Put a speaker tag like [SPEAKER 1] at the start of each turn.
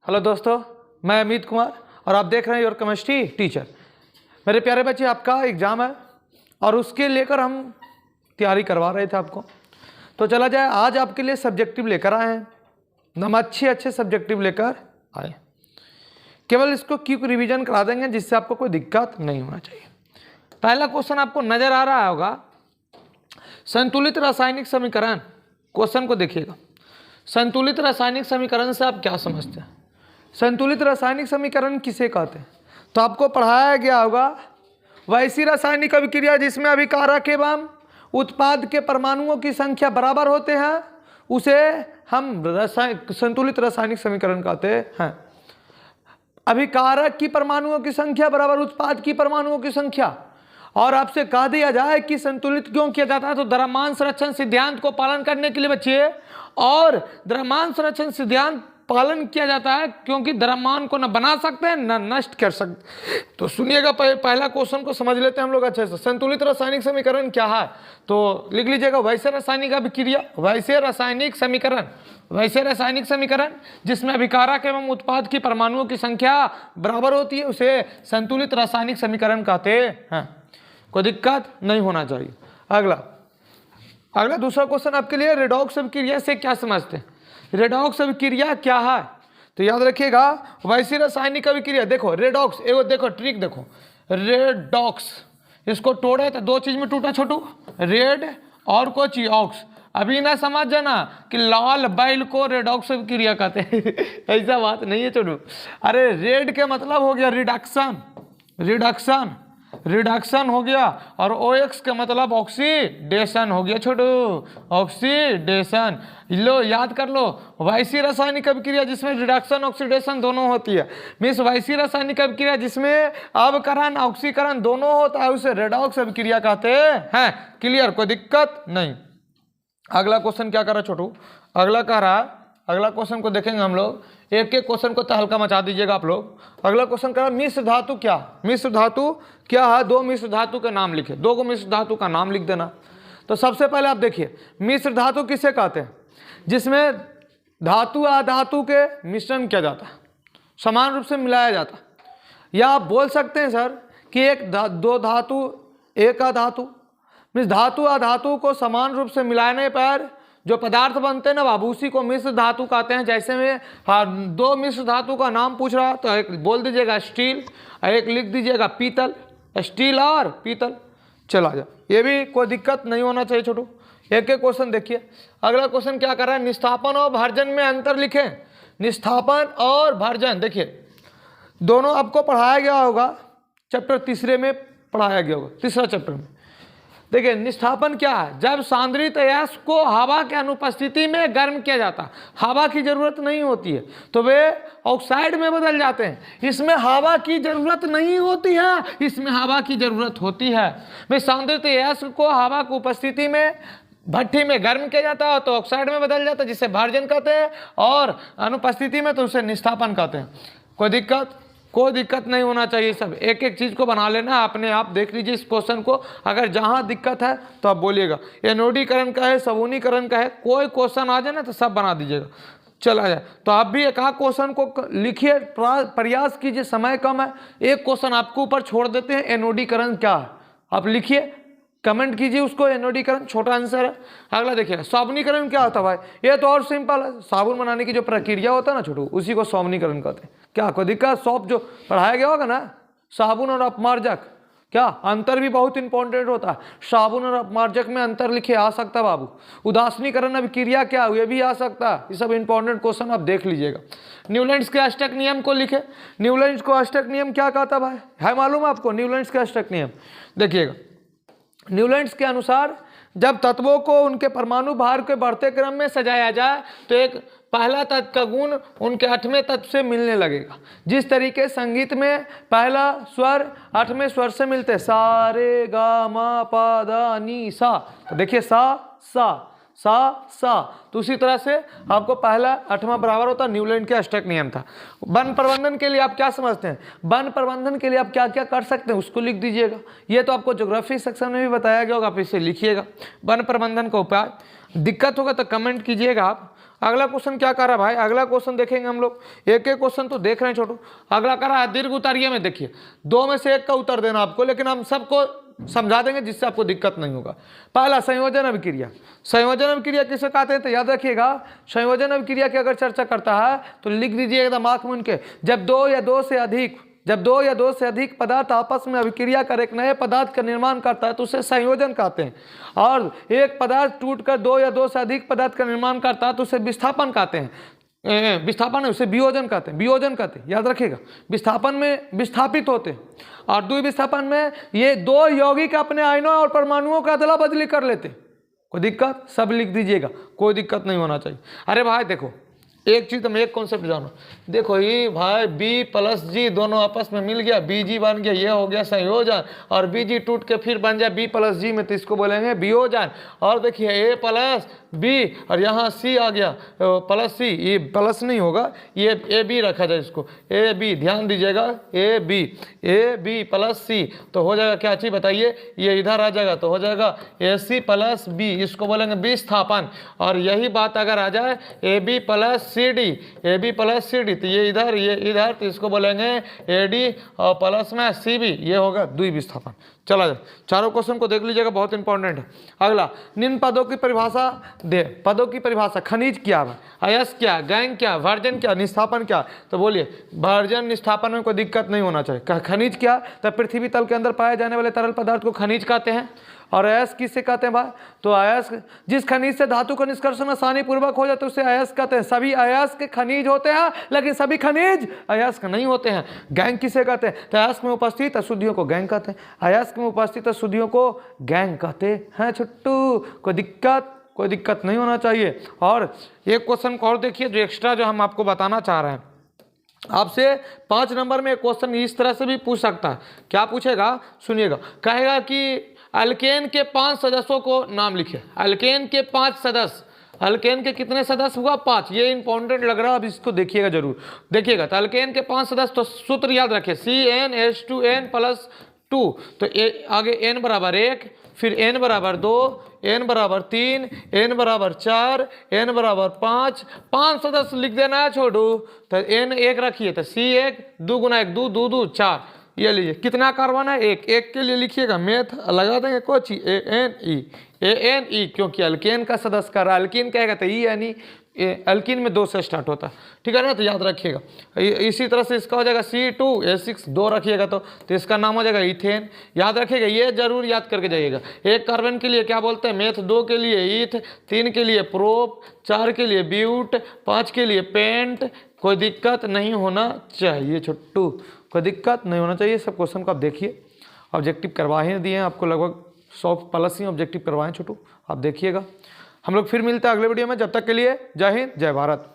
[SPEAKER 1] Hello दोस्तों, मैं अमित कुमार और आप देख रहे हैं योर केमिस्ट्री टीचर। मेरे प्यारे बच्चे, आपका एग्ज़ाम है और उसके लेकर हम तैयारी करवा रहे थे आपको। तो चला जाए, आज आपके लिए सब्जेक्टिव लेकर आए हैं। हम अच्छे सब्जेक्टिव लेकर आए, केवल इसको क्विक रिवीजन करा देंगे जिससे आपको कोई दिक्कत नहीं होना चाहिए। पहला क्वेश्चन आपको नज़र आ रहा होगा, संतुलित रासायनिक समीकरण। क्वेश्चन को देखिएगा, संतुलित रासायनिक समीकरण से आप क्या समझते हैं? संतुलित रासायनिक समीकरण किसे कहते हैं? तो आपको पढ़ाया गया होगा, वैसी रासायनिक अभिक्रिया जिसमें अभिकारक एवं उत्पाद के परमाणुओं की संख्या बराबर होते हैं उसे हम संतुलित रासायनिक समीकरण कहते हैं। अभिकारक की परमाणुओं की संख्या बराबर उत्पाद की परमाणुओं की संख्या। और आपसे कह दिया जाए कि संतुलित क्यों किया जाता है, तो द्रव्यमान संरक्षण सिद्धांत को पालन करने के लिए बच्चे, और द्रव्यमान संरक्षण सिद्धांत पालन किया जाता है क्योंकि द्रव्यमान को न बना सकते हैं न नष्ट कर सकते। तो सुनिएगा, पहला क्वेश्चन को समझ लेते हैं हम लोग अच्छे से। संतुलित रासायनिक समीकरण क्या है? तो लिख लीजिएगा, वैसे रासायनिक अभिक्रिया, वैसे रासायनिक समीकरण, वैसे रासायनिक समीकरण जिसमें अभिकारक एवं उत्पाद की परमाणुओं की संख्या बराबर होती है उसे संतुलित रासायनिक समीकरण कहते हैं। कोई दिक्कत नहीं होना चाहिए। अगला दूसरा क्वेश्चन आपके लिए, रेडॉक्स अभिक्रिया से क्या समझते हैं? रेडॉक्स अभिक्रिया क्या है? तो याद रखिएगा, वैसी रासायनिक अभिक्रिया। देखो रेडॉक्स, एगो देखो ट्रिक देखो, रेडॉक्स, इसको तोड़े तो दो चीज में टूटा छोटू, रेड और कुछ ऑक्स। अभी ना समझ जाना कि लाल बैल को रेडॉक्स अभिक्रिया कहते हैं ऐसा बात नहीं है छोटू। अरे रेड के मतलब हो गया रिडक्शन, रिडक्शन हो गया, और OX का मतलब ऑक्सीडेशन हो गया छोटू, ऑक्सीडेशन। लो याद कर लो, वैसी रासायनिक अभिक्रिया जिसमें रिडक्शन ऑक्सीडेशन दोनों होती है, मीन्स वैसी रासायनिक अभिक्रिया जिसमें अवकरण ऑक्सीकरण दोनों होता है उसे रेडॉक्स अभिक्रिया कहते हैं। क्लियर? कोई दिक्कत नहीं। अगला क्वेश्चन क्या कर रहा है छोटू? अगला क्वेश्चन को देखेंगे हम लोग, एक एक क्वेश्चन को तहलका मचा दीजिएगा आप लोग। अगला क्वेश्चन कह रहा, मिश्र धातु क्या? मिश्र धातु क्या है? दो मिश्र धातु के नाम लिखे, दो को मिश्र धातु का नाम लिख देना। तो सबसे पहले आप देखिए, मिश्र धातु किसे कहते हैं? जिसमें धातु अधातु के मिश्रण किया जाता है, समान रूप से मिलाया जाता है। या आप बोल सकते हैं सर कि दो धातु एक अधातु, मीन्स धातु अधातु को समान रूप से मिलाने पर जो पदार्थ बनते हैं ना बाबू, उसी को मिश्र धातु कहते हैं। जैसे में दो मिश्र धातु का नाम पूछ रहा तो एक बोल दीजिएगा स्टील, एक लिख दीजिएगा पीतल, स्टील और पीतल। चला जा, ये भी कोई दिक्कत नहीं होना चाहिए छोटू। एक एक क्वेश्चन देखिए। अगला क्वेश्चन क्या कर रहा है, निस्थापन और भर्जन में अंतर लिखें। निस्थापन और भर्जन देखिए, दोनों आपको पढ़ाया गया होगा, चैप्टर तीसरे में पढ़ाया गया होगा, तीसरा चैप्टर में। देखिए निस्थापन क्या है? जब सांद्रित अयस्क को हवा के अनुपस्थिति में गर्म किया जाता, हवा की जरूरत नहीं होती है तो वे ऑक्साइड में बदल जाते हैं। इसमें हवा की जरूरत नहीं होती है, इसमें हवा की जरूरत होती है। वे सांद्रित अयस्क को हवा की उपस्थिति में भट्ठी में गर्म किया जाता है तो ऑक्साइड में बदल जाता है, जिसे भर्जन कहते हैं, और अनुपस्थिति में तो उसे निस्थापन कहते हैं। कोई दिक्कत नहीं होना चाहिए। सब एक एक चीज़ को बना लेना, अपने आप देख लीजिए इस क्वेश्चन को। अगर जहाँ दिक्कत है तो आप बोलिएगा, एनोडीकरण का है, सबूनीकरण का है, कोई क्वेश्चन आ जाए ना तो सब बना दीजिएगा। चला जाए तो आप भी एक आध क्वेश्चन को लिखिए, प्रयास कीजिए, समय कम है। एक क्वेश्चन आपको ऊपर छोड़ देते हैं, एनोडीकरण क्या है आप लिखिए, कमेंट कीजिए उसको। एनोडीकरण छोटा आंसर है। अगला देखिए, साबुनीकरण क्या होता है भाई? ये तो और सिंपल है, साबुन बनाने की जो प्रक्रिया होता है ना छोटू, उसी को साबुनीकरण कहते हैं। क्या कोई दिक्कत? सॉफ्ट जो पढ़ाया गया होगा ना, साबुन और अपमार्जक, क्या अंतर भी बहुत इंपॉर्टेंट होता है। साबुन और अपमार्जक में अंतर लिखे आ सकता है बाबू। उदासीनीकरण अभिक्रिया क्या हुई, ये भी आ सकता है। ये सब इंपॉर्टेंट क्वेश्चन आप देख लीजिएगा। न्यूलैंड्स के अष्टक नियम को लिखे। न्यूलैंड्स को अष्टक नियम क्या कहता भाई? है मालूम आपको न्यूलैंड्स के अष्टक नियम? देखिएगा, न्यूलैंड्स के अनुसार जब तत्वों को उनके परमाणु भार के बढ़ते क्रम में सजाया जाए तो एक पहला तत्व का गुण उनके 8वें तत्व से मिलने लगेगा। जिस तरीके संगीत में पहला स्वर 8वें स्वर से मिलते, सा रे गा मा पा धा नी सा, तो देखिए सा, तो उसी तरह से आपको पहला 8वां बराबर होता। न्यूलैंड के अष्टक नियम था। वन प्रबंधन के लिए आप क्या समझते हैं? वन प्रबंधन के लिए आप क्या क्या कर सकते हैं उसको लिख दीजिएगा। ये तो आपको ज्योग्राफी सेक्शन में भी बताया गया होगा, आप इसे लिखिएगा। वन प्रबंधन का उपाय, दिक्कत होगा तो कमेंट कीजिएगा आप। अगला क्वेश्चन क्या कर रहा है भाई, अगला क्वेश्चन देखेंगे हम लोग, एक एक क्वेश्चन तो देख रहे हैं छोटू। अगला कर रहा है दीर्घ उतारिये में, देखिए 2 में से 1 का उत्तर देना आपको, लेकिन हम सबको समझा देंगे जिससे आपको दिक्कत नहीं होगा। पहला संयोजन अभिक्रिया। संयोजन अभिक्रिया किसे कहते हैं तो याद रखिएगा, संयोजन अभिक्रिया की अगर चर्चा करता है तो लिख दीजिए एकदम आंख मूंद के, जब दो या दो से अधिक पदार्थ आपस में अभिक्रिया कर एक नए पदार्थ का निर्माण करता है तो उसे संयोजन कहते हैं। और एक पदार्थ टूटकर 2 या 2 से अधिक पदार्थ का निर्माण करता है तो उसे विस्थापन कहते हैं। विस्थापन है उसे वियोजन कहते हैं, वियोजन कहते हैं, याद रखिएगा। विस्थापन में विस्थापित होते हैं और द्विविस्थापन में ये 2 यौगिक अपने आयनों और परमाणुओं का अदला बदली कर लेते हैं। कोई दिक्कत, सब लिख दीजिएगा, कोई दिक्कत नहीं होना चाहिए। अरे भाई देखो एक चीज तुम एक कॉन्सेप्ट जानो, देखो ये भाई बी प्लस जी दोनों आपस में मिल गया, बी जी बन गया, ये हो गया संयोजन, और बी जी टूट के फिर बन जाए बी प्लस जी में तो इसको बोलेंगे वियोजन। और देखिए ए प्लस बी और यहाँ सी आ गया प्लस सी, ये प्लस नहीं होगा, ये ए बी रखा जाए इसको, ए बी, ध्यान दीजिएगा, ए बी प्लस सी तो हो जाएगा क्या चीज बताइए, ये इधर आ जाएगा तो हो जाएगा ए सी प्लस बी, इसको बोलेंगे विस्थापन। और यही बात अगर आ जाए A B plus C D, A B plus C D तो ये इधर तो इसको बोलेंगे ए डी और प्लस में सी बी, ये होगा द्विविस्थापन। चला जाए, चारों क्वेश्चन को देख लीजिएगा, बहुत इंपॉर्टेंट है। अगला निम्न पदों की परिभाषा दे, पदों की परिभाषा, खनिज क्या है, अयस्क क्या, गैंग क्या, वर्जन क्या, निस्थापन क्या, तो बोलिए वर्जन निस्थापन में कोई दिक्कत नहीं होना चाहिए। खनिज क्या, तो पृथ्वी तल के अंदर पाए जाने वाले तरल पदार्थ को खनिज कहते हैं। और अयस्क किसे कहते हैं भाई, तो अयस्क जिस खनिज से धातु का निष्कर्षण आसानी पूर्वक हो जाए तो उसे अयस्क कहते हैं। सभी अयस्क खनिज होते हैं लेकिन सभी खनिज अयस्क नहीं होते हैं। गैंग किसे कहते हैं, तो अयस्क में उपस्थित अशुद्धियों को गैंग कहते हैं, अयस्क में उपस्थित अशुद्धियों को गैंग कहते हैं। छुट्टू कोई दिक्कत नहीं होना चाहिए। और एक क्वेश्चन को और देखिए जो एक्स्ट्रा जो हम आपको बताना चाह रहे हैं, आपसे 5 नंबर में एक क्वेश्चन इस तरह से भी पूछ सकता है। क्या पूछेगा सुनिएगा, कहेगा कि अल्केन के 5 सदस्यों को नाम लिखे। अल्केन के 5 सदस्य, अल्केन के कितने सदस्य हुआ 5, ये इंपॉर्टेंट लग रहा है, अब इसको देखिएगा जरूर, देखिएगा। तो अल्केन के 5 सदस्य, तो सूत्र याद रखिए CnH2n+2, तो आगे n बराबर 1, फिर n बराबर 2, n बराबर 3, n बराबर 4, n बराबर 5, 5 सदस्य लिख देना है छोड़ू। तो n 1 रखिए, तो C1 2 गुना 1 2 2 2 4, ये लीजिए कितना कार्बन है 1, 1 के लिए लिखिएगा मैथ लगा देंगे कोची ANE, क्योंकि अल्केन का सदस्य कर रहा है, अल्कीन कहेगा तो यानी अल्कीन में 2 से स्टार्ट होता है, ठीक है ना, तो याद रखिएगा। इसी तरह से इसका हो जाएगा C2H6 2 रखिएगा तो इसका नाम हो जाएगा इथेन, याद रखिएगा, ये जरूर याद करके जाइएगा। 1 कार्बन के लिए क्या बोलते हैं मेथ, 2 के लिए ईथ, 3 के लिए प्रोप, 4 के लिए ब्यूट, 5 के लिए पेंट। कोई दिक्कत नहीं होना चाहिए छुट्टू, कोई दिक्कत नहीं होना चाहिए। सब क्वेश्चन को आप देखिए, ऑब्जेक्टिव करवाए दिए हैं आपको, लगभग 100+ ही ऑब्जेक्टिव करवाएं छोटू, आप देखिएगा। हम लोग फिर मिलते हैं अगले वीडियो में, जब तक के लिए जय हिंद जय भारत।